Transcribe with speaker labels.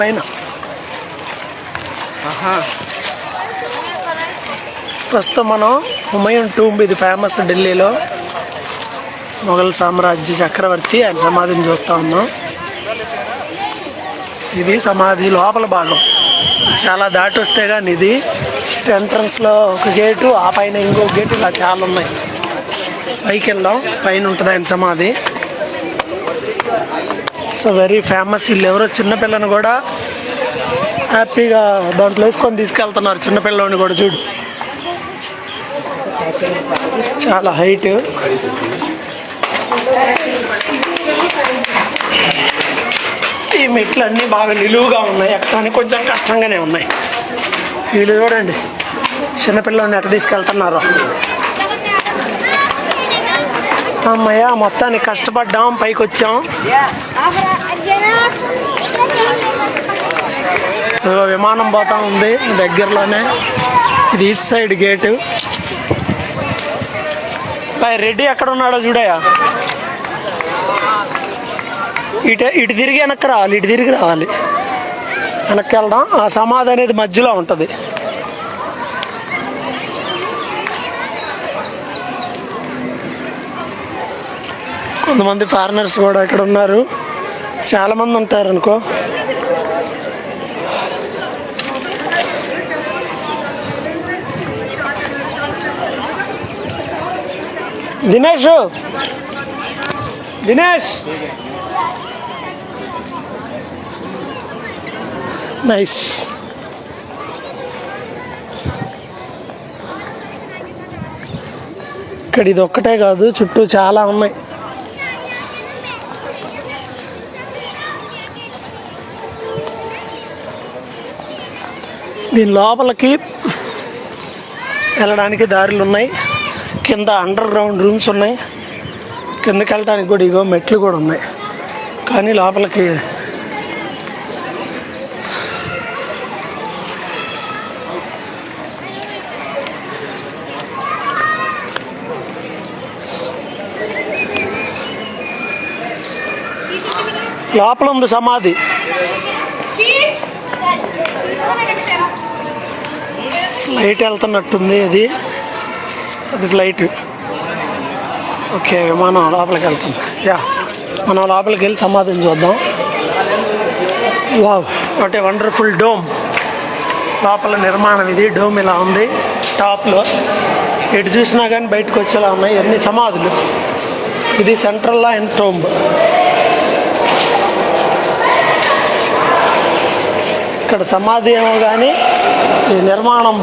Speaker 1: పైన. ప్రస్తుతం మనం హుమయూన్ టూంబ్, ఇది ఫేమస్ ఢిల్లీలో, మొఘల్ సామ్రాజ్య చక్రవర్తి, ఆయన సమాధిని చూస్తూ ఉన్నాం. ఇది సమాధి లోపల భాగం, చాలా దాటి వస్తే కానీ ఇది ఎంట్రన్స్లో ఒక గేటు, ఆ పైన ఇంకో గేటు, ఇలా చాలా ఉన్నాయి. పైకి వెళ్దాం, పైన ఉంటుంది ఆయన సమాధి. So very famous. వీళ్ళు ఎవరో చిన్నపిల్లని కూడా హ్యాపీగా దాంట్లో వేసుకొని తీసుకెళ్తున్నారు. చిన్నపిల్లని కూడా చూడు, చాలా హైట్. ఈ మెట్లు అన్నీ బాగా నిలువుగా ఉన్నాయి, ఎక్కడానికి కొంచెం కష్టంగానే ఉన్నాయి. వీళ్ళు చూడండి చిన్నపిల్లని ఎట్ట తీసుకెళ్తున్నారు. అమ్మయ్య, మొత్తానికి కష్టపడ్డాం, పైకి వచ్చాం. విమానం పోతా ఉంది దగ్గరలోనే. ఇది ఈస్ట్ సైడ్ గేటు. రెడ్డి ఎక్కడ ఉన్నాడో చూడయా. ఇటు తిరిగి వెనక్కి రావాలి, ఇటు తిరిగి రావాలి, వెనక్కి వెళ్దాం. ఆ సమాధి అనేది మధ్యలో ఉంటుంది. కొంతమంది ఫారినర్స్ కూడా ఇక్కడ ఉన్నారు, చాలామంది ఉంటారు అనుకో. దినేష్, నైస్. ఇక్కడ ఇది ఒక్కటే కాదు, చుట్టూ చాలా ఉన్నాయి. దీని లోపలికి వెళ్ళడానికి దారులు ఉన్నాయి. కింద అండర్ గ్రౌండ్ రూమ్స్ ఉన్నాయి. కిందకి వెళ్ళడానికి కూడా ఇగో మెట్లు కూడా ఉన్నాయి. కానీ లోపలికి లోపల ఉంది సమాధి. ఫ్లైట్ వెళ్తున్నట్టుంది, అది ఫ్లైట్. ఓకే, విమానం లోపలికి వెళ్తాం. యా, మనం లోపలికి వెళ్ళి సమాధిని చూద్దాం. Wow, what a wonderful dome. లోపల నిర్మాణం ఇది. డోమ్ ఇలా ఉంది టాప్లో. ఎటు చూసినా కానీ బయటకు వచ్చేలా ఉన్నాయి ఎన్ని సమాధులు. ఇది సెంట్రల్ లైన్ టోంబ్. ఇక్కడ సమాధి ఏమో కానీ ఈ నిర్మాణం